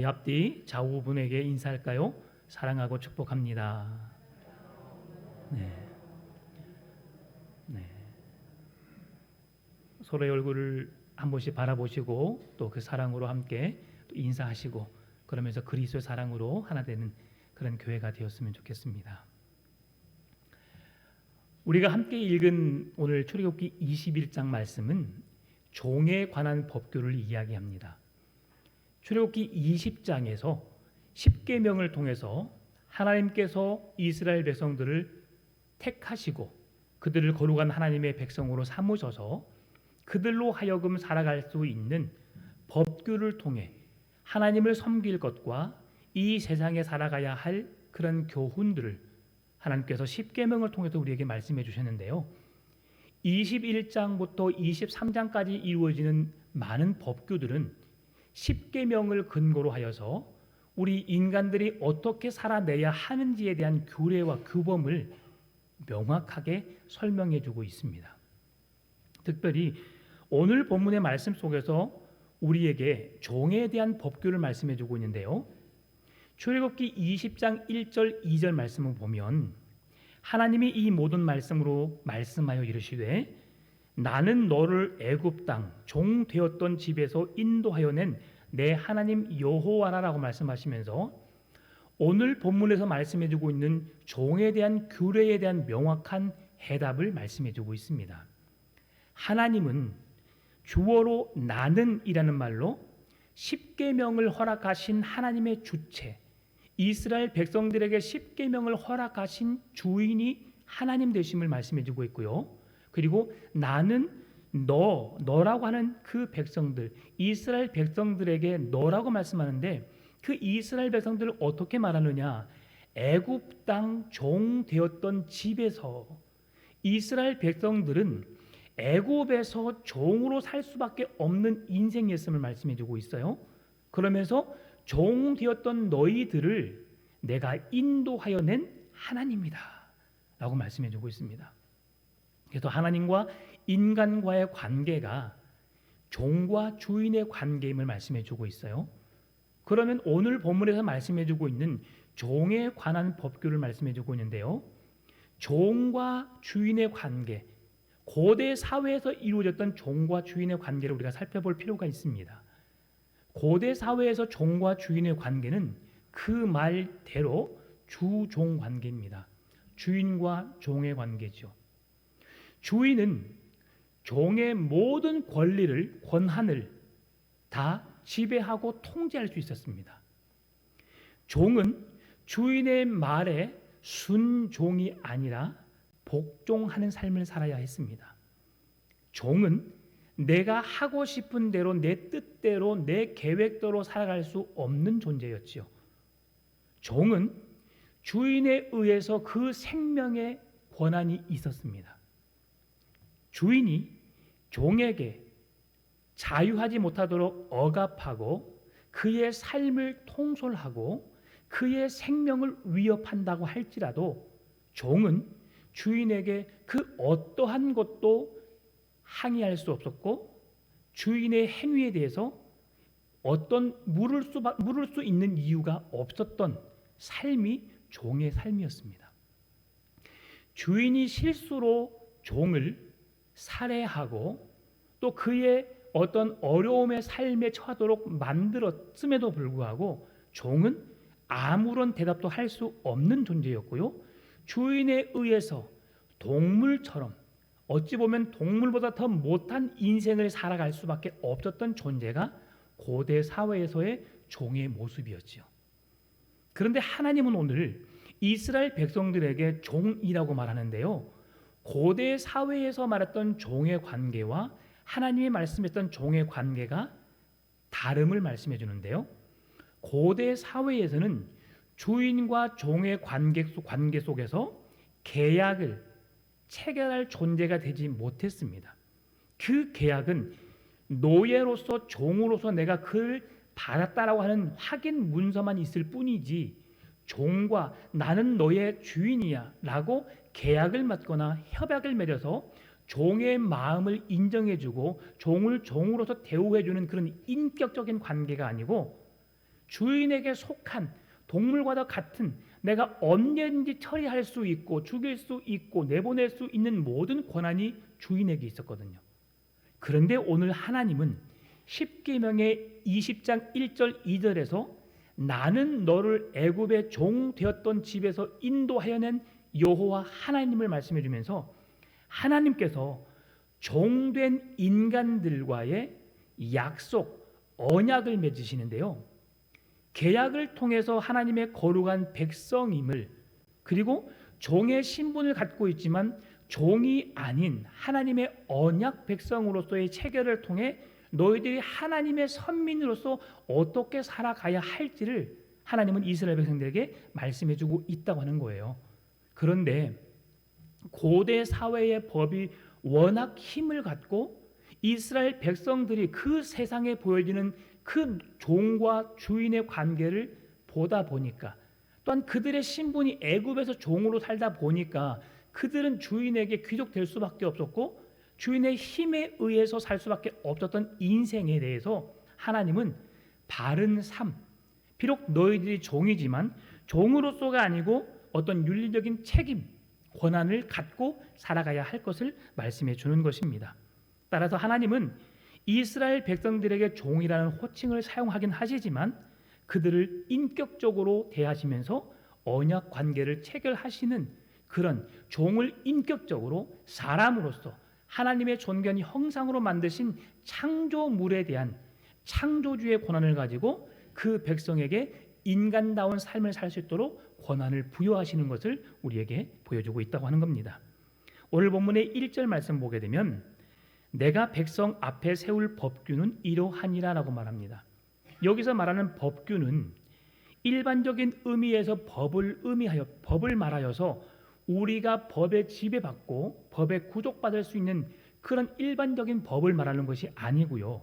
앞뒤 좌우분에게 인사할까요? 사랑하고 축복합니다. 네. 네. 서로의 얼굴을 한 번씩 바라보시고 또 그 사랑으로 함께 또 인사하시고 그러면서 그리스도의 사랑으로 하나 되는 그런 교회가 되었으면 좋겠습니다. 우리가 함께 읽은 오늘 출애굽기 21장 말씀은 종에 관한 법규를 이야기합니다. 출애굽기 20장에서 10계명을 통해서 하나님께서 이스라엘 백성들을 택하시고 그들을 거룩한 하나님의 백성으로 삼으셔서 그들로 하여금 살아갈 수 있는 법규를 통해 하나님을 섬길 것과 이 세상에 살아가야 할 그런 교훈들을 하나님께서 10계명을 통해서 우리에게 말씀해 주셨는데요. 21장부터 23장까지 이루어지는 많은 법규들은 10계명을 근거로 하여서 우리 인간들이 어떻게 살아내야 하는지에 대한 규례와 규범을 명확하게 설명해 주고 있습니다. 특별히 오늘 본문의 말씀 속에서 우리에게 종에 대한 법규를 말씀해 주고 있는데요. 출애굽기 20장 1절 2절 말씀을 보면 하나님이 이 모든 말씀으로 말씀하여 이르시되 나는 너를 애굽 땅 종 되었던 집에서 인도하여 낸 내 하나님 여호와라라고 말씀하시면서 오늘 본문에서 말씀해 주고 있는 종에 대한 규례에 대한 명확한 해답을 말씀해 주고 있습니다. 하나님은 주어로 나는이라는 말로 10계명을 허락하신 하나님의 주체, 이스라엘 백성들에게 10계명을 허락하신 주인이 하나님 되심을 말씀해 주고 있고요. 그리고 나는 너라고 하는 그 백성들, 이스라엘 백성들에게 너라고 말씀하는데 그 이스라엘 백성들을 어떻게 말하느냐? 애굽 땅 종 되었던 집에서 이스라엘 백성들은 애굽에서 종으로 살 수밖에 없는 인생이었음을 말씀해 주고 있어요. 그러면서 종 되었던 너희들을 내가 인도하여 낸 하나님이다 라고 말씀해 주고 있습니다. 그래서 하나님과 인간과의 관계가 종과 주인의 관계임을 말씀해 주고 있어요. 그러면 오늘 본문에서 말씀해 주고 있는 종에 관한 법규를 말씀해 주고 있는데요. 종과 주인의 관계, 고대 사회에서 이루어졌던 종과 주인의 관계를 우리가 살펴볼 필요가 있습니다. 고대 사회에서 종과 주인의 관계는 그 말대로 주종 관계입니다. 주인과 종의 관계죠. 주인은 종의 모든 권리를, 권한을 다 지배하고 통제할 수 있었습니다. 종은 주인의 말에 순종이 아니라 복종하는 삶을 살아야 했습니다. 종은 내가 하고 싶은 대로 내 뜻대로 내 계획대로 살아갈 수 없는 존재였지요. 종은 주인에 의해서 그 생명의 권한이 있었습니다. 주인이 종에게 자유하지 못하도록 억압하고 그의 삶을 통솔하고 그의 생명을 위협한다고 할지라도 종은 주인에게 그 어떠한 것도 항의할 수 없었고 주인의 행위에 대해서 어떤 물을 수 있는 이유가 없었던 삶이 종의 삶이었습니다. 주인이 실수로 종을 살해하고 또 그의 어떤 어려움의 삶에 처하도록 만들었음에도 불구하고 종은 아무런 대답도 할 수 없는 존재였고요. 주인에 의해서 동물처럼 어찌 보면 동물보다 더 못한 인생을 살아갈 수밖에 없었던 존재가 고대 사회에서의 종의 모습이었죠. 그런데 하나님은 오늘 이스라엘 백성들에게 종이라고 말하는데요. 고대 사회에서 말했던 종의 관계와 하나님이 말씀했던 종의 관계가 다름을 말씀해 주는데요. 고대 사회에서는 주인과 종의 관계 속에서 계약을 체결할 존재가 되지 못했습니다. 그 계약은 노예로서 종으로서 내가 그를 받았다라고 하는 확인 문서만 있을 뿐이지 종과 나는 너의 주인이야 라고 계약을 맺거나 협약을 맺어서 종의 마음을 인정해주고 종을 종으로서 대우해주는 그런 인격적인 관계가 아니고 주인에게 속한 동물과도 같은 내가 언제든지 처리할 수 있고 죽일 수 있고 내보낼 수 있는 모든 권한이 주인에게 있었거든요. 그런데 오늘 하나님은 십계명의 20장 1절 2절에서 나는 너를 애굽의 종 되었던 집에서 인도하여 낸 여호와 하나님을 말씀해 주면서 하나님께서 종된 인간들과의 약속, 언약을 맺으시는데요. 계약을 통해서 하나님의 거룩한 백성임을, 그리고 종의 신분을 갖고 있지만 종이 아닌 하나님의 언약 백성으로서의 체결을 통해 너희들이 하나님의 선민으로서 어떻게 살아가야 할지를 하나님은 이스라엘 백성들에게 말씀해주고 있다고 하는 거예요. 그런데 고대 사회의 법이 워낙 힘을 갖고 이스라엘 백성들이 그 세상에 보여지는 그 종과 주인의 관계를 보다 보니까, 또한 그들의 신분이 애굽에서 종으로 살다 보니까 그들은 주인에게 귀족될 수밖에 없었고 주인의 힘에 의해서 살 수밖에 없었던 인생에 대해서 하나님은 바른 삶, 비록 너희들이 종이지만 종으로서가 아니고 어떤 윤리적인 책임, 권한을 갖고 살아가야 할 것을 말씀해 주는 것입니다. 따라서 하나님은 이스라엘 백성들에게 종이라는 호칭을 사용하긴 하시지만 그들을 인격적으로 대하시면서 언약 관계를 체결하시는 그런 종을 인격적으로 사람으로서 하나님의 존귀한 형상으로 만드신 창조물에 대한 창조주의 권한을 가지고 그 백성에게 인간다운 삶을 살 수 있도록 권한을 부여하시는 것을 우리에게 보여주고 있다고 하는 겁니다. 오늘 본문의 1절 말씀 보게 되면 내가 백성 앞에 세울 법규는 이러하니라 라고 말합니다. 여기서 말하는 법규는 일반적인 의미에서 법을 말하여서 우리가 법에 지배받고 법에 구속받을 수 있는 그런 일반적인 법을 말하는 것이 아니고요.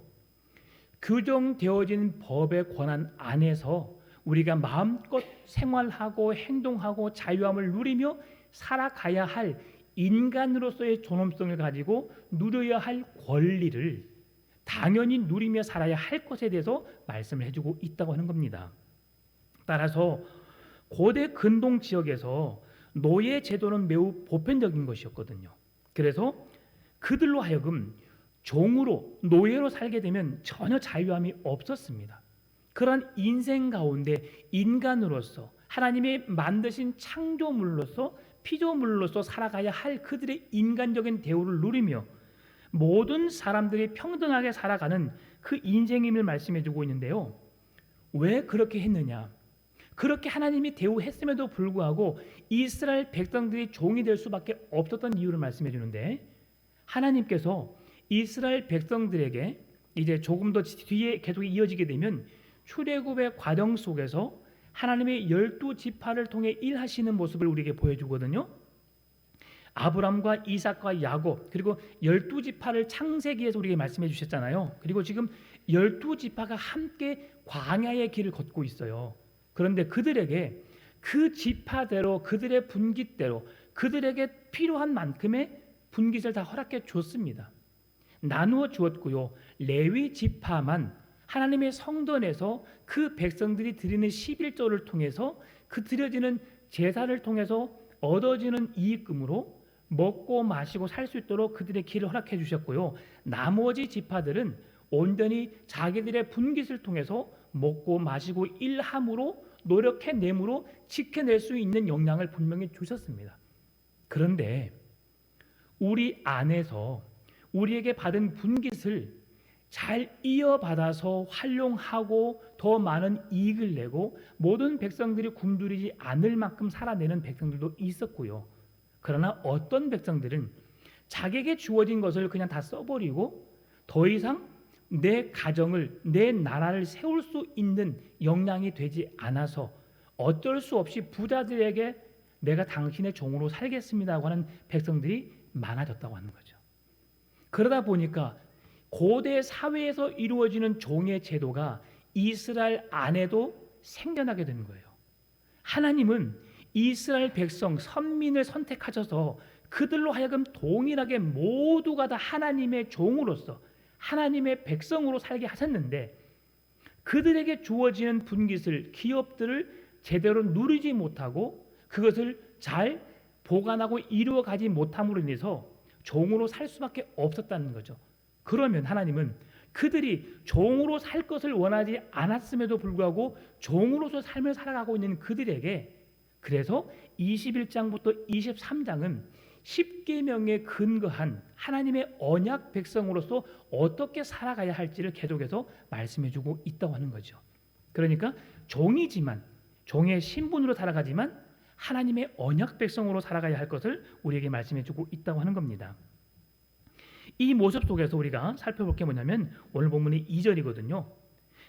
규정되어진 법의 권한 안에서 우리가 마음껏 생활하고 행동하고 자유함을 누리며 살아가야 할 인간으로서의 존엄성을 가지고 누려야 할 권리를 당연히 누리며 살아야 할 것에 대해서 말씀을 해주고 있다고 하는 겁니다. 따라서 고대 근동 지역에서 노예 제도는 매우 보편적인 것이었거든요. 그래서 그들로 하여금 종으로 노예로 살게 되면 전혀 자유함이 없었습니다. 그러한 인생 가운데 인간으로서 하나님이 만드신 창조물로서 피조물로서 살아가야 할 그들의 인간적인 대우를 누리며 모든 사람들이 평등하게 살아가는 그 인생임을 말씀해 주고 있는데요. 왜 그렇게 했느냐? 그렇게 하나님이 대우했음에도 불구하고 이스라엘 백성들이 종이 될 수밖에 없었던 이유를 말씀해 주는데, 하나님께서 이스라엘 백성들에게 이제 조금 더 뒤에 계속 이어지게 되면 출애굽의 과정 속에서 하나님의 12지파를 통해 일하시는 모습을 우리에게 보여주거든요. 아브람과 이삭과 야곱, 그리고 12지파를 창세기에서 우리에게 말씀해 주셨잖아요. 그리고 지금 12지파가 함께 광야의 길을 걷고 있어요. 그런데 그들에게 그 지파대로 그들의 분깃대로 그들에게 필요한 만큼의 분깃을 다 허락해 줬습니다. 나누어 주었고요. 레위 지파만 하나님의 성전에서 그 백성들이 드리는 11조를 통해서 그 드려지는 제사를 통해서 얻어지는 이익금으로 먹고 마시고 살 수 있도록 그들의 길을 허락해 주셨고요. 나머지 지파들은 온전히 자기들의 분깃을 통해서 먹고 마시고 일함으로 노력해내므로 지켜낼 수 있는 역량을 분명히 주셨습니다. 그런데 우리 안에서 우리에게 받은 분깃을 잘 이어받아서 활용하고 더 많은 이익을 내고 모든 백성들이 굶주리지 않을 만큼 살아내는 백성들도 있었고요. 그러나 어떤 백성들은 자기에게 주어진 것을 그냥 다 써버리고 더 이상 내 가정을, 내 나라를 세울 수 있는 역량이 되지 않아서 어쩔 수 없이 부자들에게 내가 당신의 종으로 살겠습니다고 하는 백성들이 많아졌다고 하는 거죠. 그러다 보니까 고대 사회에서 이루어지는 종의 제도가 이스라엘 안에도 생겨나게 된 거예요. 하나님은 이스라엘 백성, 선민을 선택하셔서 그들로 하여금 동일하게 모두가 다 하나님의 종으로서 하나님의 백성으로 살게 하셨는데, 그들에게 주어지는 분깃을 기업들을 제대로 누리지 못하고 그것을 잘 보관하고 이루어가지 못함으로 인해서 종으로 살 수밖에 없었다는 거죠. 그러면 하나님은 그들이 종으로 살 것을 원하지 않았음에도 불구하고 종으로서 삶을 살아가고 있는 그들에게, 그래서 21장부터 23장은 십계명에 근거한 하나님의 언약 백성으로서 어떻게 살아가야 할지를 계속해서 말씀해주고 있다고 하는 거죠. 그러니까 종이지만, 종의 신분으로 살아가지만 하나님의 언약 백성으로 살아가야 할 것을 우리에게 말씀해주고 있다고 하는 겁니다. 이 모습 속에서 우리가 살펴볼 게 뭐냐면 오늘 본문의 2절이거든요.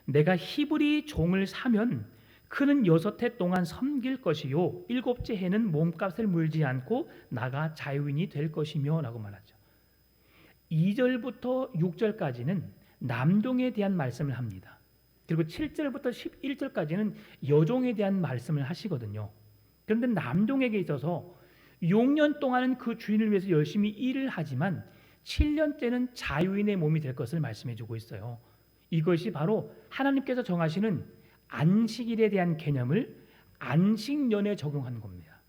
내가 히브리 종을 사면 그는 6해 동안 섬길 것이요 7째 해는 몸값을 물지 않고 나가 자유인이 될 것이며 라고 말하죠. 2절부터 6절까지는 남종에 대한 말씀을 합니다. 그리고 7절부터 11절까지는 여종에 대한 말씀을 하시거든요. 그런데 남종에게 있어서 6년 동안은 그 주인을 위해서 열심히 일을 하지만 7년째는 자유인의 몸이 될 것을 말씀해 주고 있어요. 이것이 바로 하나님께서 정하시는 안식일에 대한 개념을 안식년에 적용하는 겁니다.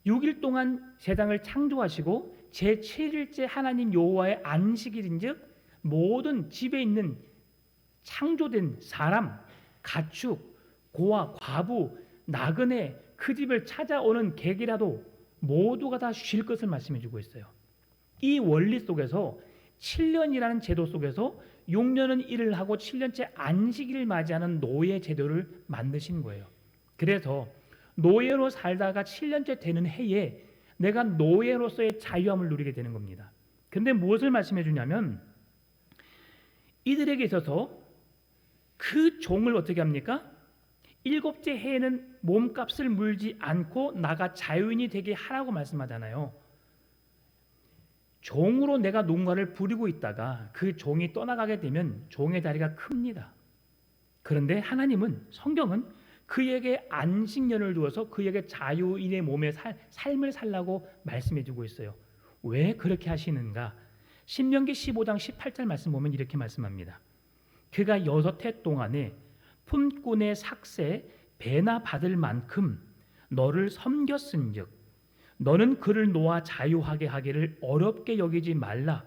6일 동안 세상을 창조하시고 제7일째 하나님 여호와의 안식일인즉 모든 집에 있는 창조된 사람, 가축, 고아, 과부, 나그네, 그 집을 찾아오는 객이라도 모두가 다 쉴 것을 말씀해 주고 있어요. 이 원리 속에서 7년이라는 제도 속에서 6년은 일을 하고 7년째 안식일을 맞이하는 노예 제도를 만드신 거예요. 그래서 노예로 살다가 7년째 되는 해에 내가 노예로서의 자유함을 누리게 되는 겁니다. 그런데 무엇을 말씀해 주냐면 이들에게 있어서 그 종을 어떻게 합니까? 7째 해에는 몸값을 물지 않고 나가 자유인이 되게 하라고 말씀하잖아요. 종으로 내가 농가를 부리고 있다가 그 종이 떠나가게 되면 종의 자리가 큽니다. 그런데 하나님은, 성경은 그에게 안식년을 두어서 그에게 자유인의 몸의 삶을 살라고 말씀해 주고 있어요. 왜 그렇게 하시는가? 신명기 15장 18절 말씀 보면 이렇게 말씀합니다. 그가 6해 동안에 품꾼의 삭세 배나 받을 만큼 너를 섬겼은즉 너는 그를 놓아 자유하게 하기를 어렵게 여기지 말라.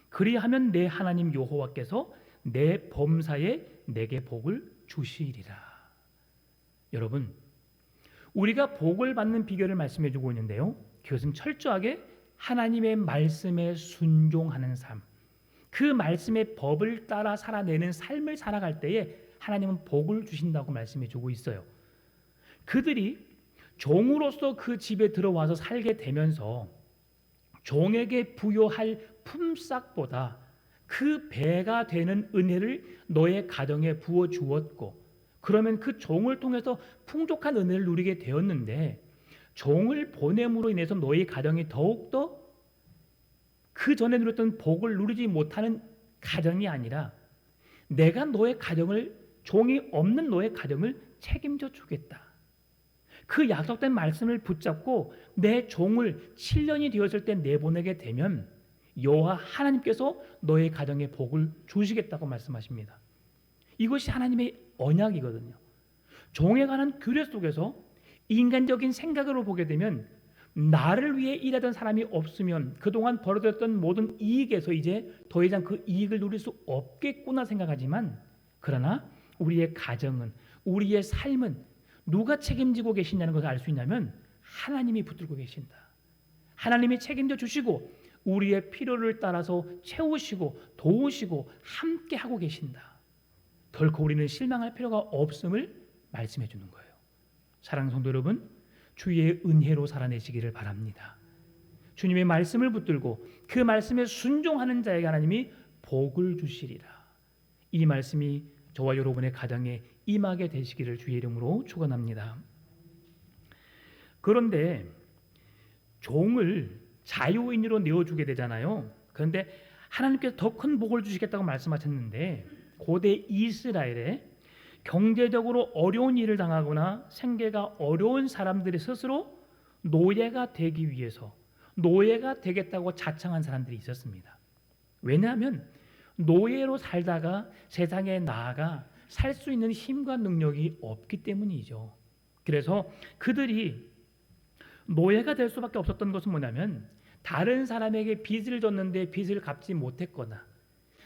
그리하면 내 하나님 여호와께서 내 범사에 내게 복을 주시리라. 여러분, 우리가 복을 받는 비결을 말씀해 주고 있는데요, 그것은 철저하게 하나님의 말씀에 순종하는 삶, 그 말씀의 법을 따라 살아내는 삶을 살아갈 때에 하나님은 복을 주신다고 말씀해 주고 있어요. 그들이 종으로서 그 집에 들어와서 살게 되면서 종에게 부여할 품삯보다 그 배가 되는 은혜를 너의 가정에 부어 주었고, 그러면 그 종을 통해서 풍족한 은혜를 누리게 되었는데, 종을 보냄으로 인해서 너희 가정이 더욱더 그 전에 누렸던 복을 누리지 못하는 가정이 아니라 내가 너의 가정을, 종이 없는 너의 가정을 책임져 주겠다. 그 약속된 말씀을 붙잡고 내 종을 7년이 되었을 때 내보내게 되면 여호와 하나님께서 너의 가정에 복을 주시겠다고 말씀하십니다. 이것이 하나님의 언약이거든요. 종에 관한 규례 속에서 인간적인 생각으로 보게 되면 나를 위해 일하던 사람이 없으면 그동안 벌어졌던 모든 이익에서 이제 더 이상 그 이익을 누릴 수 없겠구나 생각하지만, 그러나 우리의 가정은, 우리의 삶은 누가 책임지고 계시냐는 것을 알 수 있냐면 하나님이 붙들고 계신다. 하나님이 책임져 주시고 우리의 필요를 따라서 채우시고 도우시고 함께 하고 계신다. 결코 우리는 실망할 필요가 없음을 말씀해 주는 거예요. 사랑하는 성도 여러분, 주의 은혜로 살아내시기를 바랍니다. 주님의 말씀을 붙들고 그 말씀에 순종하는 자에게 하나님이 복을 주시리라. 이 말씀이 저와 여러분의 가정에 임하게 되시기를 주의 이름으로 축원합니다. 그런데 종을 자유인으로 내어주게 되잖아요. 그런데 하나님께서 더 큰 복을 주시겠다고 말씀하셨는데, 고대 이스라엘에 경제적으로 어려운 일을 당하거나 생계가 어려운 사람들이 스스로 노예가 되기 위해서 노예가 되겠다고 자청한 사람들이 있었습니다. 왜냐하면 노예로 살다가 세상에 나아가 살 수 있는 힘과 능력이 없기 때문이죠. 그래서 그들이 노예가 될 수밖에 없었던 것은 뭐냐면 다른 사람에게 빚을 졌는데 빚을 갚지 못했거나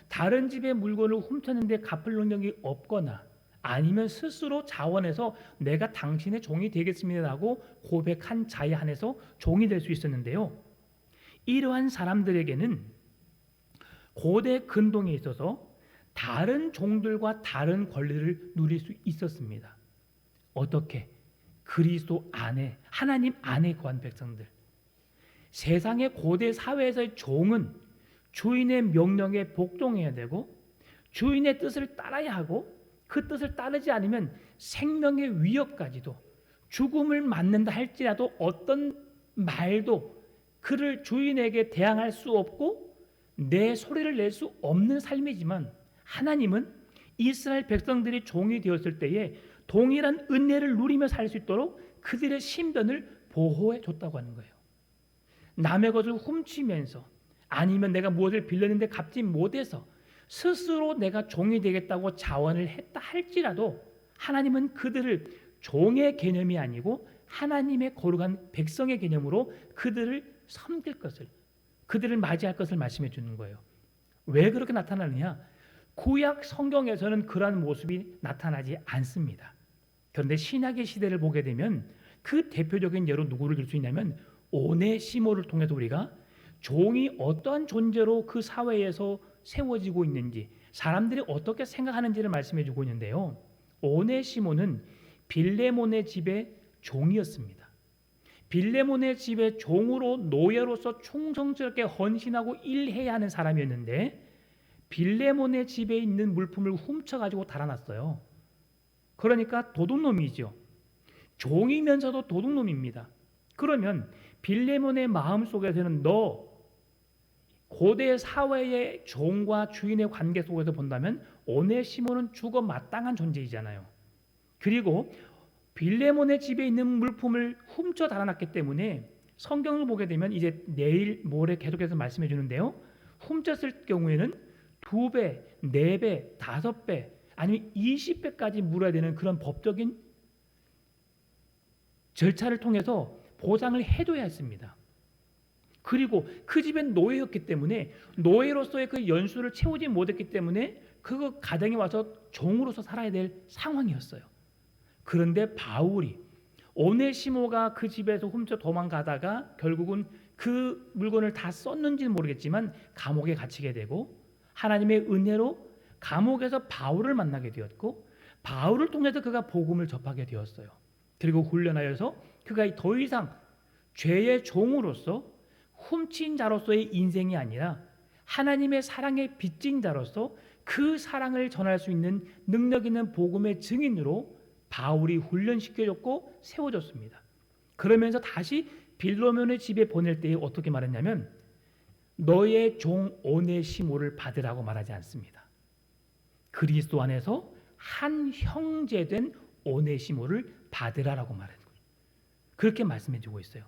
다른 집의 물건을 훔쳤는데 갚을 능력이 없거나 아니면 스스로 자원해서 내가 당신의 종이 되겠습니다라고 고백한 자에 한해서 종이 될 수 있었는데요. 이러한 사람들에게는 고대 근동에 있어서 다른 종들과 다른 권리를 누릴 수 있었습니다. 어떻게? 그리스도 안에, 하나님 안에 거한 백성들. 세상의 고대 사회에서의 종은 주인의 명령에 복종해야 되고 주인의 뜻을 따라야 하고 그 뜻을 따르지 않으면 생명의 위협까지도 죽음을 맞는다 할지라도 어떤 말도 그를 주인에게 대항할 수 없고 내 소리를 낼 수 없는 삶이지만 하나님은 이스라엘 백성들이 종이 되었을 때에 동일한 은혜를 누리며 살 수 있도록 그들의 신변을 보호해 줬다고 하는 거예요. 남의 것을 훔치면서 아니면 내가 무엇을 빌렸는데 갚지 못해서 스스로 내가 종이 되겠다고 자원을 했다 할지라도 하나님은 그들을 종의 개념이 아니고 하나님의 거룩한 백성의 개념으로 그들을 섬길 것을, 그들을 맞이할 것을 말씀해 주는 거예요. 왜 그렇게 나타나느냐? 구약 성경에서는 그러한 모습이 나타나지 않습니다. 그런데 신약의 시대를 보게 되면 그 대표적인 예로 누구를 들 수 있냐면 오네시모를 통해서 우리가 종이 어떠한 존재로 그 사회에서 세워지고 있는지 사람들이 어떻게 생각하는지를 말씀해 주고 있는데요. 오네시모는 빌레몬의 집의 종이었습니다. 빌레몬의 집의 종으로 노예로서 충성스럽게 헌신하고 일해야 하는 사람이었는데 빌레몬의 집에 있는 물품을 훔쳐가지고 달아났어요. 그러니까 도둑놈이죠. 종이면서도 도둑놈입니다. 그러면 빌레몬의 마음속에서는 너 고대 사회의 종과 주인의 관계 속에서 본다면 오네시모는 죽어 마땅한 존재이잖아요. 그리고 빌레몬의 집에 있는 물품을 훔쳐 달아났기 때문에 성경을 보게 되면 이제 내일 모레 계속해서 말씀해 주는데요. 훔쳤을 경우에는 2배, 4배, 5배 아니면 20배까지 물어야 되는 그런 법적인 절차를 통해서 보상을 해줘야 했습니다. 그리고 그 집엔 노예였기 때문에 노예로서의 그 연수를 채우지 못했기 때문에 그 가정에 와서 종으로서 살아야 될 상황이었어요. 그런데 바울이 오네시모가 그 집에서 훔쳐 도망가다가 결국은 그 물건을 다 썼는지는 모르겠지만 감옥에 갇히게 되고 하나님의 은혜로 감옥에서 바울을 만나게 되었고 바울을 통해서 그가 복음을 접하게 되었어요. 그리고 훈련하여서 그가 더 이상 죄의 종으로서 훔친 자로서의 인생이 아니라 하나님의 사랑의 빚진 자로서 그 사랑을 전할 수 있는 능력 있는 복음의 증인으로 바울이 훈련시켜줬고 세워졌습니다. 그러면서 다시 빌레몬의 집에 보낼 때에 어떻게 말했냐면 너의 종 오네시모를 받으라고 말하지 않습니다. 그리스도 안에서 한 형제된 오네시모를 받으라라고 말하는 거예요. 그렇게 말씀해 주고 있어요.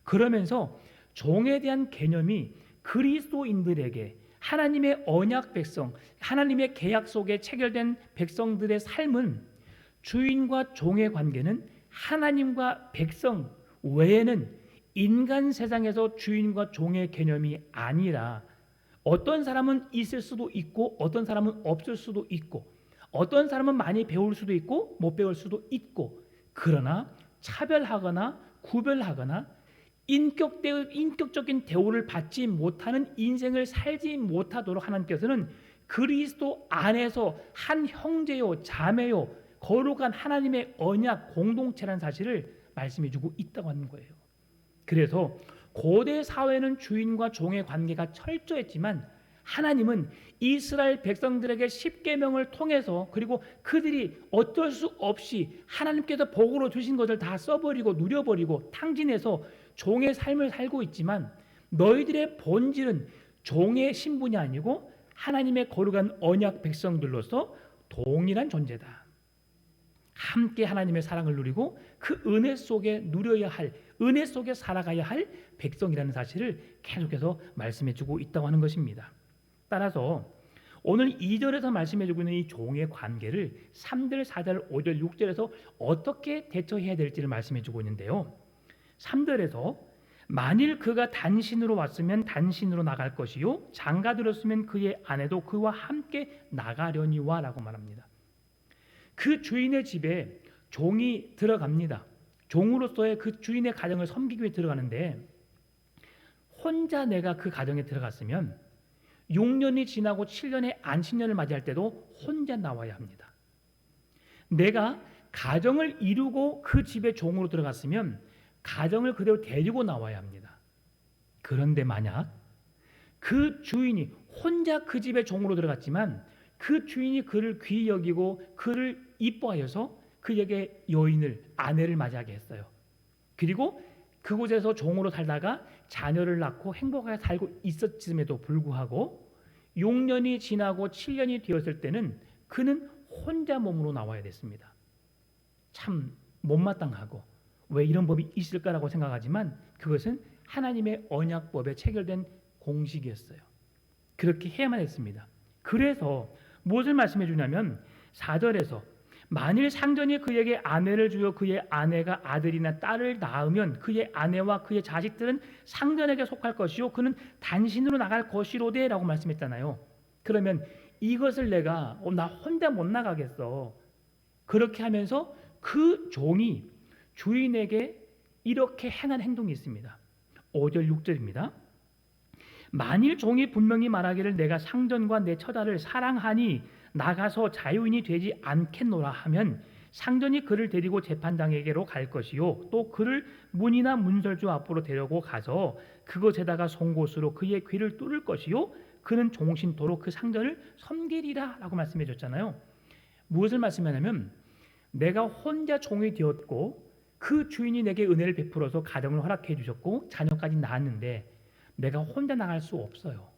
그러면서 종에 대한 개념이 그리스도인들에게 하나님의 언약 백성, 하나님의 계약 속에 체결된 백성들의 삶은 주인과 종의 관계는 하나님과 백성 외에는 인간 세상에서 주인과 종의 개념이 아니라 어떤 사람은 있을 수도 있고 어떤 사람은 없을 수도 있고 어떤 사람은 많이 배울 수도 있고 못 배울 수도 있고 그러나 차별하거나 구별하거나 인격적인 대우를 받지 못하는 인생을 살지 못하도록 하나님께서는 그리스도 안에서 한 형제요 자매요 거룩한 하나님의 언약 공동체라는 사실을 말씀해 주고 있다고 하는 거예요. 그래서 고대 사회는 주인과 종의 관계가 철저했지만 하나님은 이스라엘 백성들에게 십계명을 통해서 그리고 그들이 어쩔 수 없이 하나님께서 복으로 주신 것을 다 써버리고 누려버리고 탕진해서 종의 삶을 살고 있지만 너희들의 본질은 종의 신분이 아니고 하나님의 거룩한 언약 백성들로서 동일한 존재다. 함께 하나님의 사랑을 누리고 그 은혜 속에 누려야 할, 은혜 속에 살아가야 할 백성이라는 사실을 계속해서 말씀해 주고 있다고 하는 것입니다. 따라서 오늘 2절에서 말씀해주고 있는 이 종의 관계를 3절, 4절, 5절, 6절에서 어떻게 대처해야 될지를 말씀해주고 있는데요. 3절에서 만일 그가 단신으로 왔으면 단신으로 나갈 것이요 장가 들었으면 그의 아내도 그와 함께 나가려니와 라고 말합니다. 그 주인의 집에 종이 들어갑니다. 종으로서의 그 주인의 가정을 섬기기 위해 들어가는데 혼자 내가 그 가정에 들어갔으면 6년이 지나고 7년의 안식년을 맞이할 때도 혼자 나와야 합니다. 내가 가정을 이루고 그 집에 종으로 들어갔으면 가정을 그대로 데리고 나와야 합니다. 그런데 만약 그 주인이 혼자 그 집에 종으로 들어갔지만 그 주인이 그를 귀히 여기고 그를 이뻐하여서 그에게 여인을, 아내를 맞이하게 했어요. 그리고 그곳에서 종으로 살다가 자녀를 낳고 행복하게 살고 있었음에도 불구하고 6년이 지나고 7년이 되었을 때는 그는 혼자 몸으로 나와야 됐습니다. 참 못마땅하고 왜 이런 법이 있을까라고 생각하지만 그것은 하나님의 언약법에 체결된 공식이었어요. 그렇게 해야만 했습니다. 그래서 무엇을 말씀해 주냐면 4절에서 만일 상전이 그에게 아내를 주어 그의 아내가 아들이나 딸을 낳으면 그의 아내와 그의 자식들은 상전에게 속할 것이요 그는 단신으로 나갈 것이로되 라고 말씀했잖아요. 그러면 이것을 내가 나 혼자 못 나가겠어. 그렇게 하면서 그 종이 주인에게 이렇게 행한 행동이 있습니다. 5절 6절입니다. 만일 종이 분명히 말하기를 내가 상전과 내 처자를 사랑하니 나가서 자유인이 되지 않겠노라 하면 상전이 그를 데리고 재판장에게로 갈 것이요 또 그를 문이나 문설주 앞으로 데려고 가서 그것에다가 송곳으로 그의 귀를 뚫을 것이요 그는 종신토록 그 상전을 섬기리라 라고 말씀해 줬잖아요. 무엇을 말씀하냐면 내가 혼자 종이 되었고 그 주인이 내게 은혜를 베풀어서 가정을 허락해 주셨고 자녀까지 낳았는데 내가 혼자 나갈 수 없어요.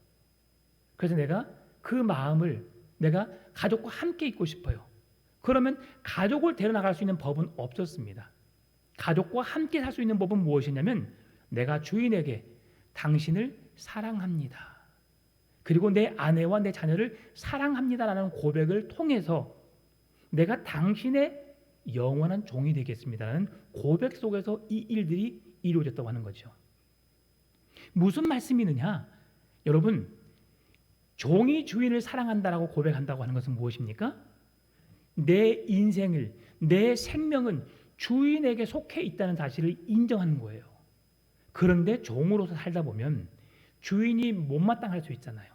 그래서 내가 그 마음을 내가 가족과 함께 있고 싶어요. 그러면 가족을 데려나갈 수 있는 법은 없었습니다. 가족과 함께 살 수 있는 법은 무엇이냐면 내가 주인에게 당신을 사랑합니다. 그리고 내 아내와 내 자녀를 사랑합니다라는 고백을 통해서 내가 당신의 영원한 종이 되겠습니다라는 고백 속에서 이 일들이 이루어졌다고 하는 거죠. 무슨 말씀이느냐? 여러분, 종이 주인을 사랑한다라고 고백한다고 하는 것은 무엇입니까? 내 인생을, 내 생명은 주인에게 속해 있다는 사실을 인정하는 거예요. 그런데 종으로서 살다 보면 주인이 못마땅할 수 있잖아요.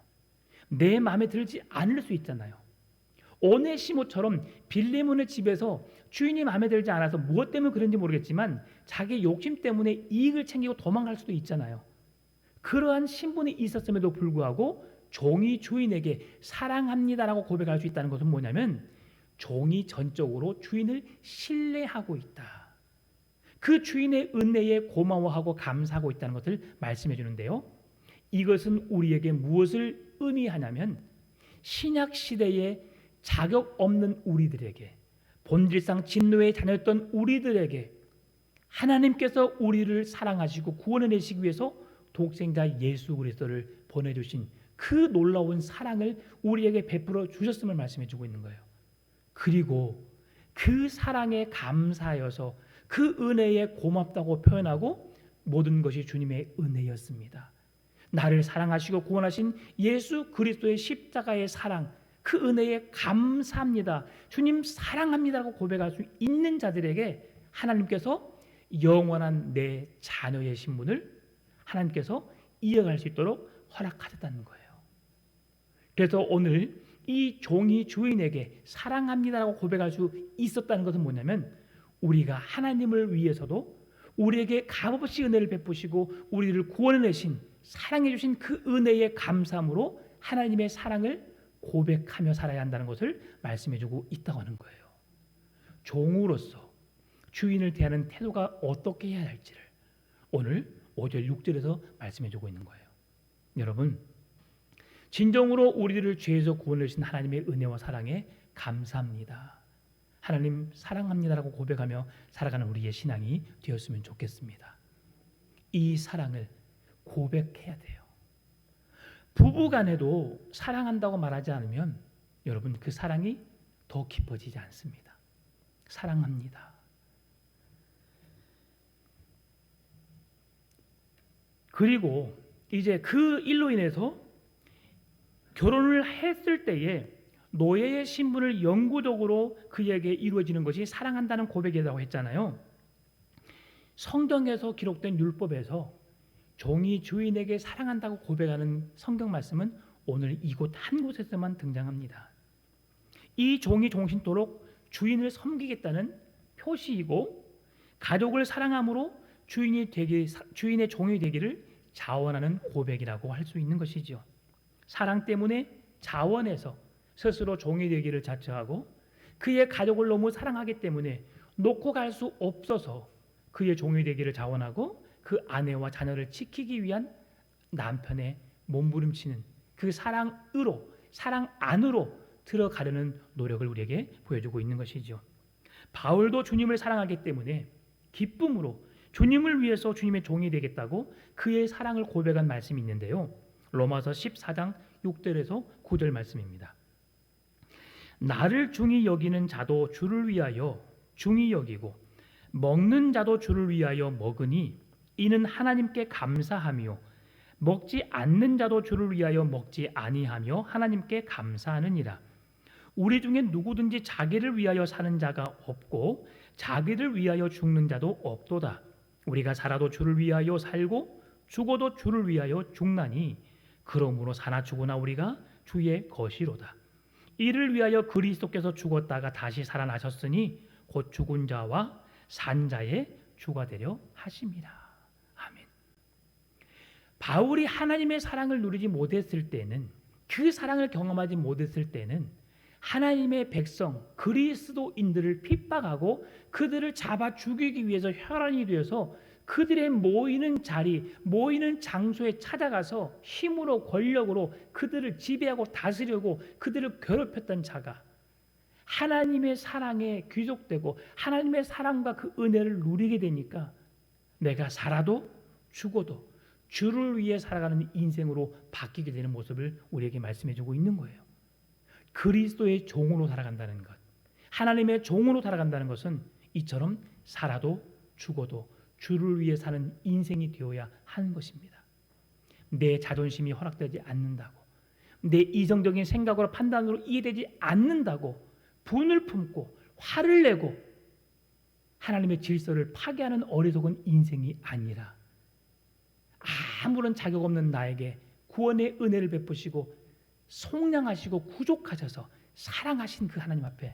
내 마음에 들지 않을 수 있잖아요. 오네시모처럼 빌레몬의 집에서 주인이 마음에 들지 않아서 무엇 때문에 그런지 모르겠지만 자기 욕심 때문에 이익을 챙기고 도망갈 수도 있잖아요. 그러한 신분이 있었음에도 불구하고 종이 주인에게 사랑합니다라고 고백할 수 있다는 것은 뭐냐면 종이 전적으로 주인을 신뢰하고 있다. 그 주인의 은혜에 고마워하고 감사하고 있다는 것을 말씀해 주는데요. 이것은 우리에게 무엇을 의미하냐면 신약 시대에 자격 없는 우리들에게 본질상 진노의 자녀였던 우리들에게 하나님께서 우리를 사랑하시고 구원해내시기 위해서 독생자 예수 그리스도를 보내주신 그 놀라운 사랑을 우리에게 베풀어 주셨음을 말씀해 주고 있는 거예요. 그리고 그 사랑에 감사하여서 그 은혜에 고맙다고 표현하고 모든 것이 주님의 은혜였습니다. 나를 사랑하시고 구원하신 예수 그리스도의 십자가의 사랑, 그 은혜에 감사합니다. 주님 사랑합니다라고 고백할 수 있는 자들에게 하나님께서 영원한 내 자녀의 신분을 하나님께서 이어갈 수 있도록 허락하셨다는 거예요. 그래서 오늘 이 종이 주인에게 사랑합니다라고 고백할 수 있었다는 것은 뭐냐면 우리가 하나님을 위해서도 우리에게 값없이 은혜를 베푸시고 우리를 구원해내신 사랑해 주신 그 은혜에 감사함으로 하나님의 사랑을 고백하며 살아야 한다는 것을 말씀해 주고 있다고 하는 거예요. 종으로서 주인을 대하는 태도가 어떻게 해야 할지를 오늘 5절 6절에서 말씀해 주고 있는 거예요. 여러분, 진정으로 우리를 죄에서 구원해 주신 하나님의 은혜와 사랑에 감사합니다. 하나님 사랑합니다라고 고백하며 살아가는 우리의 신앙이 되었으면 좋겠습니다. 이 사랑을 고백해야 돼요. 부부간에도 사랑한다고 말하지 않으면 여러분 그 사랑이 더 깊어지지 않습니다. 사랑합니다. 그리고 이제 그 일로 인해서 결혼을 했을 때에 노예의 신분을 영구적으로 그에게 이루어지는 것이 사랑한다는 고백이라고 했잖아요. 성경에서 기록된 율법에서 종이 주인에게 사랑한다고 고백하는 성경 말씀은 오늘 이곳 한 곳에서만 등장합니다. 이 종이 종신토록 주인을 섬기겠다는 표시이고 가족을 사랑함으로 주인의 종이 되기를 자원하는 고백이라고 할 수 있는 것이죠. 사랑 때문에 자원해서 스스로 종이 되기를 자처하고 그의 가족을 너무 사랑하기 때문에 놓고 갈 수 없어서 그의 종이 되기를 자원하고 그 아내와 자녀를 지키기 위한 남편의 몸부림치는 그 사랑 안으로 들어가려는 노력을 우리에게 보여주고 있는 것이죠. 바울도 주님을 사랑하기 때문에 기쁨으로 주님을 위해서 주님의 종이 되겠다고 그의 사랑을 고백한 말씀이 있는데요. 로마서 14장 6절에서 9절 말씀입니다. 나를 중히 여기는 자도 주를 위하여 중히 여기고 먹는 자도 주를 위하여 먹으니 이는 하나님께 감사하며 먹지 않는 자도 주를 위하여 먹지 아니하며 하나님께 감사하느니라. 우리 중에 누구든지 자기를 위하여 사는 자가 없고 자기를 위하여 죽는 자도 없도다. 우리가 살아도 주를 위하여 살고 죽어도 주를 위하여 죽나니 그러므로 사나 죽으나 우리가 주의 것이로다. 이를 위하여 그리스도께서 죽었다가 다시 살아나셨으니 곧 죽은 자와 산 자의 주가 되려 하심이라. 아멘. 바울이 하나님의 사랑을 누리지 못했을 때는, 그 사랑을 경험하지 못했을 때는 하나님의 백성 그리스도인들을 핍박하고 그들을 잡아 죽이기 위해서 혈안이 되어서 그들의 모이는 자리, 모이는 장소에 찾아가서 힘으로 권력으로 그들을 지배하고 다스리려고 그들을 괴롭혔던 자가 하나님의 사랑에 귀속되고 하나님의 사랑과 그 은혜를 누리게 되니까 내가 살아도 죽어도 주를 위해 살아가는 인생으로 바뀌게 되는 모습을 우리에게 말씀해주고 있는 거예요. 그리스도의 종으로 살아간다는 것, 하나님의 종으로 살아간다는 것은 이처럼 살아도 죽어도 주를 위해 사는 인생이 되어야 하는 것입니다. 내 자존심이 허락되지 않는다고, 내 이성적인 생각으로 판단으로 이해되지 않는다고 분을 품고 화를 내고 하나님의 질서를 파괴하는 어리석은 인생이 아니라 아무런 자격 없는 나에게 구원의 은혜를 베푸시고 속량하시고 구족하셔서 사랑하신 그 하나님 앞에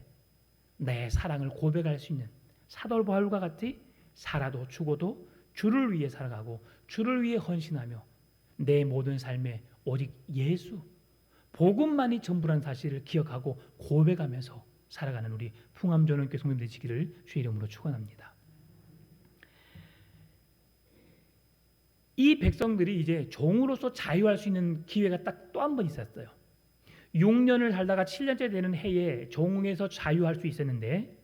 내 사랑을 고백할 수 있는 사도 바울과 같이 살아도 죽어도 주를 위해 살아가고 주를 위해 헌신하며 내 모든 삶에 오직 예수, 복음만이 전부라는 사실을 기억하고 고백하면서 살아가는 우리 풍암전원교회 성도들 되시기를 주의 이름으로 축원합니다. 이 백성들이 이제 종으로서 자유할 수 있는 기회가 딱 또 한 번 있었어요. 6년을 살다가 7년째 되는 해에 종에서 자유할 수 있었는데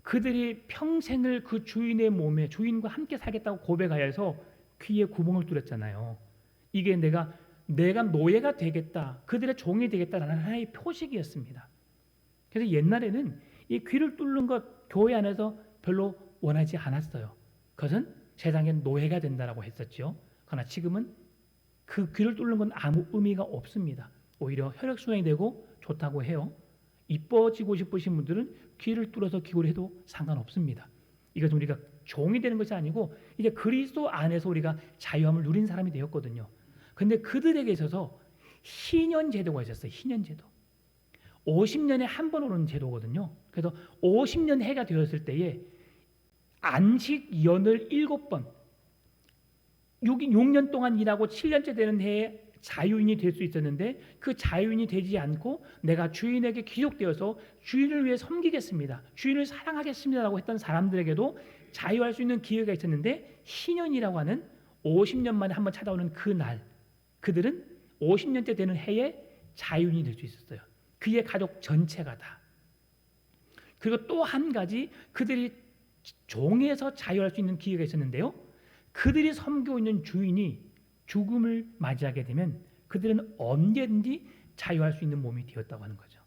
그들이 평생을 그 주인의 몸에 주인과 함께 살겠다고 고백하여서 귀에 구멍을 뚫었잖아요. 이게 내가 노예가 되겠다, 그들의 종이 되겠다라는 하나의 표식이었습니다. 그래서 옛날에는 이 귀를 뚫는 것 교회 안에서 별로 원하지 않았어요. 그것은 세상엔 노예가 된다라고 했었죠. 그러나 지금은 그 귀를 뚫는 건 아무 의미가 없습니다. 오히려 혈액순환이 되고 좋다고 해요. 이뻐지고 싶으신 분들은 귀를 뚫어서 기도를 해도 상관없습니다. 이것은 우리가 종이 되는 것이 아니고 이제 그리스도 안에서 우리가 자유함을 누린 사람이 되었거든요. 그런데 그들에게 있어서 희년 제도가 있었어요. 희년 제도. 50년에 한 번 오는 제도거든요. 그래서 50년 해가 되었을 때에 안식연을 7번 6년 동안 일하고 7년째 되는 해에 자유인이 될 수 있었는데 그 자유인이 되지 않고 내가 주인에게 귀속되어서 주인을 위해 섬기겠습니다, 주인을 사랑하겠습니다라고 했던 사람들에게도 자유할 수 있는 기회가 있었는데 희년이라고 하는 50년 만에 한번 찾아오는 그 날, 그들은 50년째 되는 해에 자유인이 될 수 있었어요. 그의 가족 전체가 다. 그리고 또 한 가지 그들이 종에서 자유할 수 있는 기회가 있었는데요. 그들이 섬기고 있는 주인이 죽음을 맞이하게 되면 그들은 언제든지 자유할 수 있는 몸이 되었다고 하는 거죠.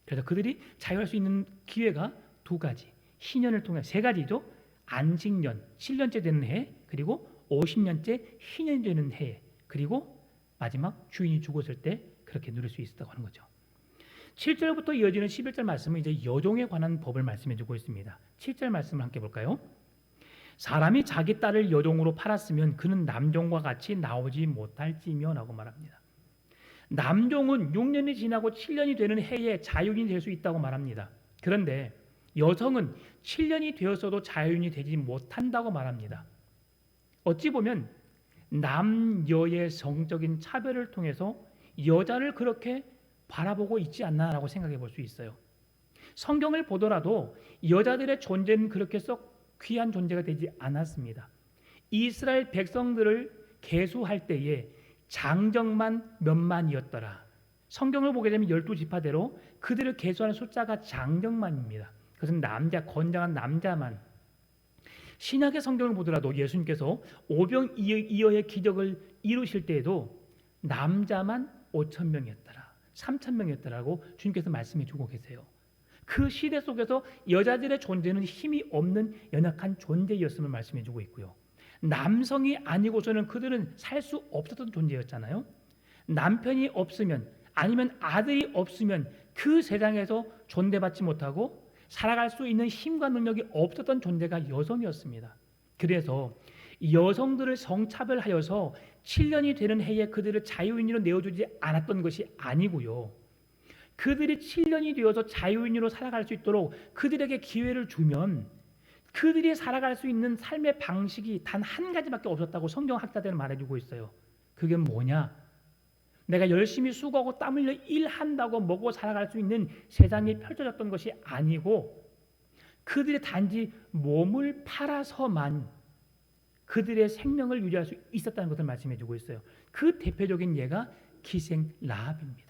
그래서 그들이 자유할 수 있는 기회가 두 가지, 희년을 통해 세 가지죠. 안식년, 7년째 되는 해, 그리고 50년째 희년이 되는 해, 그리고 마지막 주인이 죽었을 때 그렇게 누릴 수 있었다고 하는 거죠. 7절부터 이어지는 11절 말씀은 이제 여종에 관한 법을 말씀해 주고 있습니다. 7절 말씀을 함께 볼까요? 사람이 자기 딸을 여종으로 팔았으면 그는 남종과 같이 나오지 못할지며 라고 말합니다. 남종은 6년이 지나고 7년이 되는 해에 자유인이 될 수 있다고 말합니다. 그런데 여성은 7년이 되었어도 자유인이 되지 못한다고 말합니다. 어찌 보면 남여의 성적인 차별을 통해서 여자를 그렇게 바라보고 있지 않나라고 생각해 볼 수 있어요. 성경을 보더라도 여자들의 존재는 그렇게 썩 귀한 존재가 되지 않았습니다. 이스라엘 백성들을 계수할 때에 장정만 몇만이었더라. 성경을 보게 되면 12지파대로 그들을 계수하는 숫자가 장정만입니다. 그것은 남자, 건장한 남자만. 신약의 성경을 보더라도 예수님께서 오병이어의 기적을 이루실 때에도 남자만 5,000명이었더라, 3,000명이었더라고 주님께서 말씀해 주고 계세요. 그 시대 속에서 여자들의 존재는 힘이 없는 연약한 존재였음을 말씀해 주고 있고요. 남성이 아니고서는 그들은 살 수 없었던 존재였잖아요. 남편이 없으면, 아니면 아들이 없으면 그 세상에서 존대받지 못하고 살아갈 수 있는 힘과 능력이 없었던 존재가 여성이었습니다. 그래서 여성들을 성차별하여서 7년이 되는 해에 그들을 자유인으로 내어주지 않았던 것이 아니고요. 그들이 7년이 되어서 자유인으로 살아갈 수 있도록 그들에게 기회를 주면 그들이 살아갈 수 있는 삶의 방식이 단 한 가지밖에 없었다고 성경학자들은 말해주고 있어요. 그게 뭐냐? 내가 열심히 수고하고 땀 흘려 일한다고 먹고 살아갈 수 있는 세상이 펼쳐졌던 것이 아니고 그들이 단지 몸을 팔아서만 그들의 생명을 유지할 수 있었다는 것을 말씀해주고 있어요. 그 대표적인 예가 기생 라합입니다.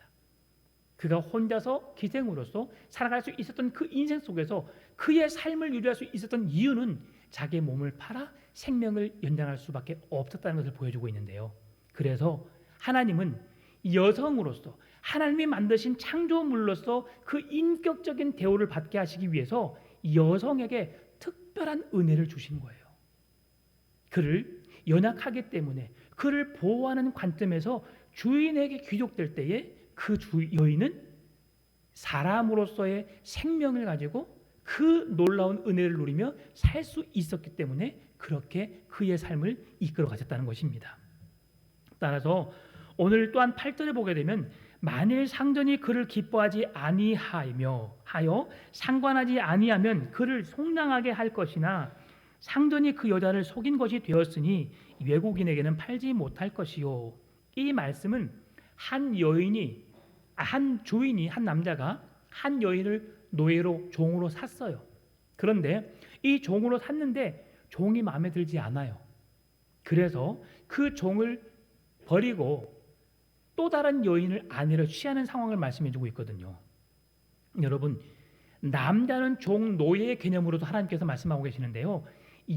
그가 혼자서 기생으로서 살아갈 수 있었던 그 인생 속에서 그의 삶을 유지할 수 있었던 이유는 자기의 몸을 팔아 생명을 연장할 수밖에 없었다는 것을 보여주고 있는데요. 그래서 하나님은 여성으로서 하나님이 만드신 창조물로서 그 인격적인 대우를 받게 하시기 위해서 여성에게 특별한 은혜를 주신 거예요. 그를 연약하기 때문에 그를 보호하는 관점에서 주인에게 귀족될 때에 그 여인은 사람으로서의 생명을 가지고 그 놀라운 은혜를 누리며 살 수 있었기 때문에 그렇게 그의 삶을 이끌어 가셨다는 것입니다. 따라서 오늘 또한 8절에 보게 되면 만일 상전이 그를 기뻐하지 아니하며 상관하지 아니하면 그를 속량하게 할 것이나 상전이 그 여자를 속인 것이 되었으니 외국인에게는 팔지 못할 것이요. 이 말씀은 한 주인이 한 남자가 한 여인을 노예로 종으로 샀어요. 그런데 이 종으로 샀는데 종이 마음에 들지 않아요. 그래서 그 종을 버리고 또 다른 여인을 아내로 취하는 상황을 말씀해 주고 있거든요. 여러분, 남자는 종 노예의 개념으로도 하나님께서 말씀하고 계시는데요.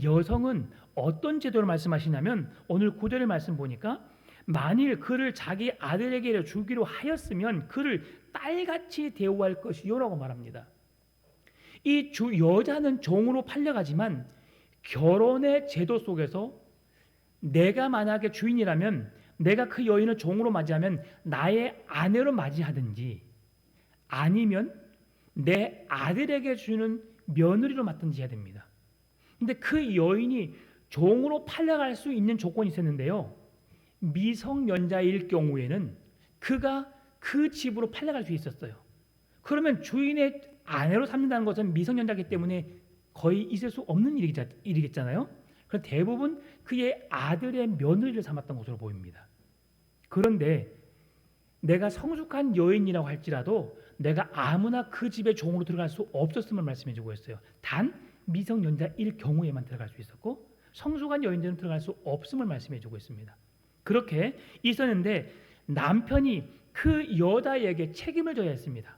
여성은 어떤 제도를 말씀하시냐면 오늘 9절의 말씀 보니까 만일 그를 자기 아들에게 주기로 하였으면 그를 딸같이 대우할 것이요 라고 말합니다. 이 여자는 종으로 팔려가지만 결혼의 제도 속에서 내가 만약에 주인이라면 내가 그 여인을 종으로 맞이하면 나의 아내로 맞이하든지 아니면 내 아들에게 주는 며느리로 맡든지 해야 됩니다. 근데 그 여인이 종으로 팔려갈 수 있는 조건이 있었는데요. 미성년자일 경우에는 그가 그 집으로 팔려갈 수 있었어요. 그러면 주인의 아내로 삼는다는 것은 미성년자이기 때문에 거의 있을 수 없는 일이겠잖아요. 그래서 대부분 그의 아들의 며느리를 삼았던 것으로 보입니다. 그런데 내가 성숙한 여인이라고 할지라도 내가 아무나 그 집에 종으로 들어갈 수 없었음을 말씀해 주고 있어요. 단 미성년자일 경우에만 들어갈 수 있었고 성숙한 여인들은 들어갈 수 없음을 말씀해 주고 있습니다. 그렇게 있었는데 남편이 그 여자에게 책임을 져야 했습니다.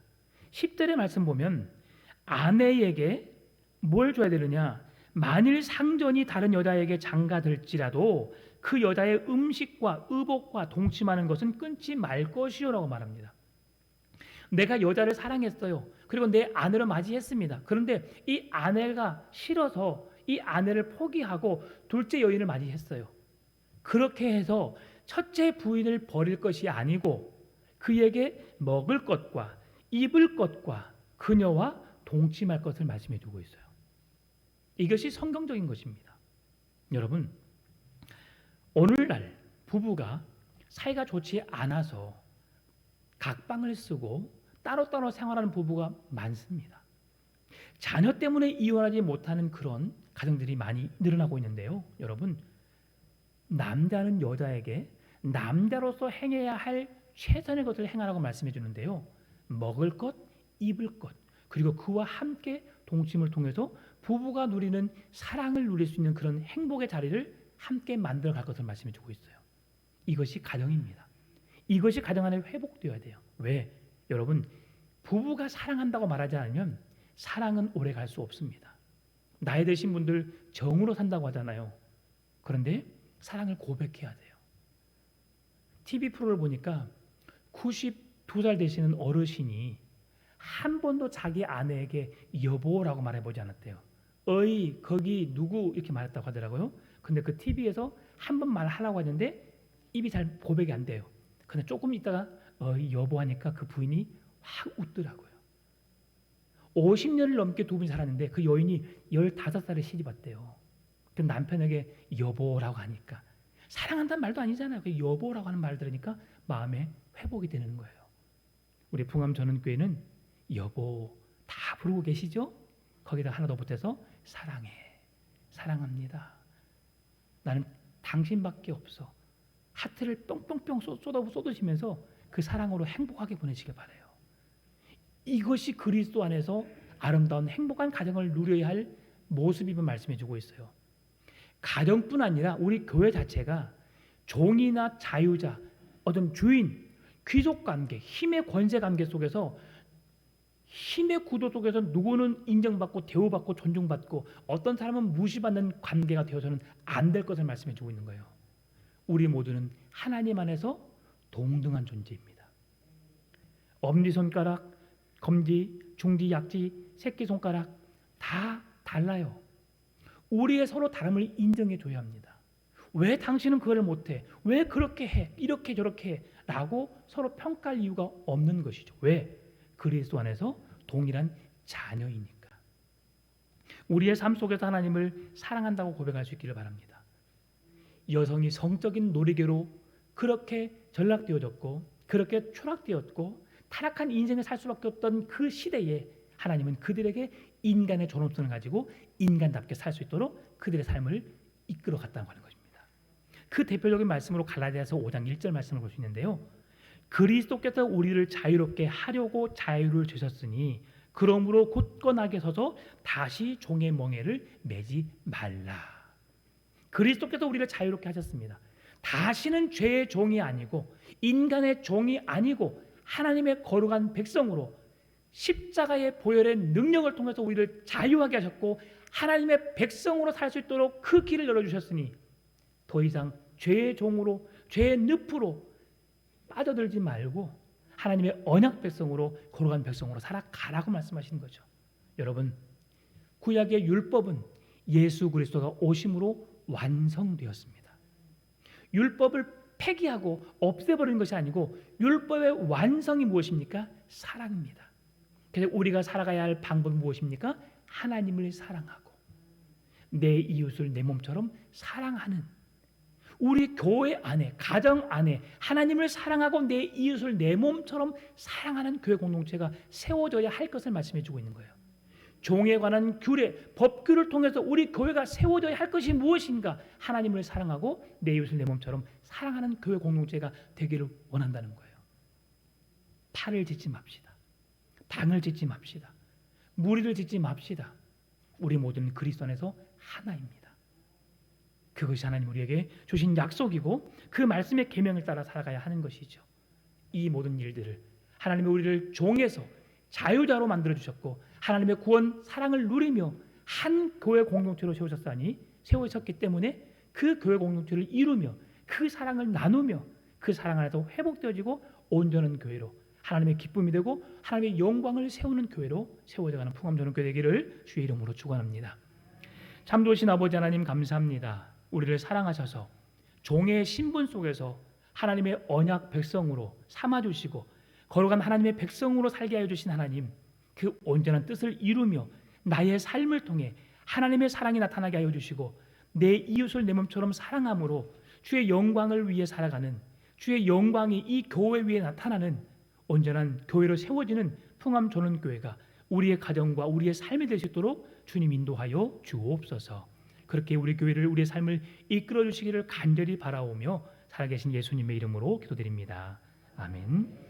10절의 말씀 보면 아내에게 뭘 줘야 되느냐? 만일 상전이 다른 여자에게 장가들지라도 그 여자의 음식과 의복과 동침하는 것은 끊지 말 것이요라고 말합니다. 내가 여자를 사랑했어요. 그리고 내 아내를 맞이했습니다. 그런데 이 아내가 싫어서 이 아내를 포기하고 둘째 여인을 맞이했어요. 그렇게 해서 첫째 부인을 버릴 것이 아니고 그에게 먹을 것과 입을 것과 그녀와 동침할 것을 말씀해 주고 있어요. 이것이 성경적인 것입니다. 여러분, 오늘날 부부가 사이가 좋지 않아서 각방을 쓰고 따로따로 생활하는 부부가 많습니다. 자녀 때문에 이혼하지 못하는 그런 가정들이 많이 늘어나고 있는데요. 여러분, 남자는 여자에게 남자로서 행해야 할 최선의 것을 행하라고 말씀해 주는데요. 먹을 것, 입을 것, 그리고 그와 함께 동침을 통해서 부부가 누리는 사랑을 누릴 수 있는 그런 행복의 자리를 함께 만들어 갈 것을 말씀해 주고 있어요. 이것이 가정입니다. 이것이 가정 안에 회복되어야 돼요. 왜? 여러분, 부부가 사랑한다고 말하지 않으면 사랑은 오래 갈 수 없습니다. 나이 드신 분들 정으로 산다고 하잖아요. 그런데 사랑을 고백해야 돼요. TV 프로를 보니까 92살 되시는 어르신이 한 번도 자기 아내에게 여보라고 말해보지 않았대요. 어이 거기 누구 이렇게 말했다고 하더라고요. 근데 그 TV에서 한 번 말하려고 했는데 입이 잘 고백이 안 돼요. 근데 조금 있다가 어이 여보 하니까 그 부인이 확 웃더라고요. 50년을 넘게 두 분이 살았는데 그 여인이 15살에 시집 왔대요. 그 남편에게 여보라고 하니까 사랑한다는 말도 아니잖아요. 그 여보라고 하는 말 들으니까 마음에 회복이 되는 거예요. 우리 풍암 전원교회는 여보 다 부르고 계시죠? 거기다 하나 더 보태서 사랑해, 사랑합니다. 나는 당신밖에 없어. 하트를 뿅뿅뿅 쏟으시면서 그 사랑으로 행복하게 보내시길 바라요. 이것이 그리스도 안에서 아름다운 행복한 가정을 누려야 할 모습임을 말씀해 주고 있어요. 가정뿐 아니라 우리 교회 자체가 종이나 자유자, 어떤 주인, 귀족 관계, 힘의 권세 관계 속에서 힘의 구도 속에서 누구는 인정받고 대우받고 존중받고 어떤 사람은 무시받는 관계가 되어서는 안 될 것을 말씀해 주고 있는 거예요. 우리 모두는 하나님 안에서 동등한 존재입니다. 엄지손가락, 검지, 중지, 약지, 새끼손가락 다 달라요. 우리의 서로 다름을 인정해 줘야 합니다. 왜 당신은 그걸 못해? 왜 그렇게 해? 이렇게 저렇게 해? 라고 서로 평가할 이유가 없는 것이죠. 왜? 그리스도 안에서 동일한 자녀이니까. 우리의 삶 속에서 하나님을 사랑한다고 고백할 수 있기를 바랍니다. 여성이 성적인 놀이개로 그렇게 전락되어졌고 그렇게 추락되었고 타락한 인생을 살 수밖에 없던 그 시대에 하나님은 그들에게 인간의 존엄성을 가지고 인간답게 살 수 있도록 그들의 삶을 이끌어 갔다고 하는 것입니다. 그 대표적인 말씀으로 갈라디아서 5장 1절 말씀을 볼 수 있는데요. 그리스도께서 우리를 자유롭게 하려고 자유를 주셨으니 그러므로 굳건하게 서서 다시 종의 멍에를 매지 말라. 그리스도께서 우리를 자유롭게 하셨습니다. 다시는 죄의 종이 아니고 인간의 종이 아니고 하나님의 거룩한 백성으로 십자가의 보혈의 능력을 통해서 우리를 자유하게 하셨고 하나님의 백성으로 살 수 있도록 그 길을 열어주셨으니 더 이상 죄의 종으로 죄의 늪으로 빠져들지 말고 하나님의 언약 백성으로 거룩한 백성으로 살아가라고 말씀하시는 거죠. 여러분, 구약의 율법은 예수 그리스도가 오심으로 완성되었습니다. 율법을 폐기하고 없애버리는 것이 아니고 율법의 완성이 무엇입니까? 사랑입니다. 그래서 우리가 살아가야 할 방법이 무엇입니까? 하나님을 사랑하고 내 이웃을 내 몸처럼 사랑하는 우리 교회 안에 가정 안에 하나님을 사랑하고 내 이웃을 내 몸처럼 사랑하는 교회 공동체가 세워져야 할 것을 말씀해 주고 있는 거예요. 종에 관한 규례, 법규를 통해서 우리 교회가 세워져야 할 것이 무엇인가? 하나님을 사랑하고 내 이웃을 내 몸처럼 사랑하는 교회 공동체가 되기를 원한다는 거예요. 팔을 짓지 맙시다. 당을 짓지 맙시다. 무리를 짓지 맙시다. 우리 모두는 그리스도 안에서 하나입니다. 그것이 하나님 우리에게 주신 약속이고 그 말씀의 계명을 따라 살아가야 하는 것이죠. 이 모든 일들을 하나님이 우리를 종에서 자유자로 만들어 주셨고 하나님의 구원 사랑을 누리며 한 교회 공동체로 세우셨으니 때문에 그 교회 공동체를 이루며 그 사랑을 나누며 그 사랑 안에서 회복되어지고 온전한 교회로 하나님의 기쁨이 되고 하나님의 영광을 세우는 교회로 세워져가는 풍암전원교회 되기를 주의 이름으로 축원합니다. 참 좋으신 아버지 하나님 감사합니다. 우리를 사랑하셔서 종의 신분 속에서 하나님의 언약 백성으로 삼아주시고 거룩한 하나님의 백성으로 살게 하여 주신 하나님, 그 온전한 뜻을 이루며 나의 삶을 통해 하나님의 사랑이 나타나게 하여 주시고 내 이웃을 내 몸처럼 사랑함으로 주의 영광을 위해 살아가는, 주의 영광이 이 교회 위에 나타나는 온전한 교회로 세워지는 풍암전원교회가 우리의 가정과 우리의 삶이 될 수 있도록 주님 인도하여 주옵소서. 그렇게 우리 교회를, 우리의 삶을 이끌어 주시기를 간절히 바라오며 살아계신 예수님의 이름으로 기도드립니다. 아멘.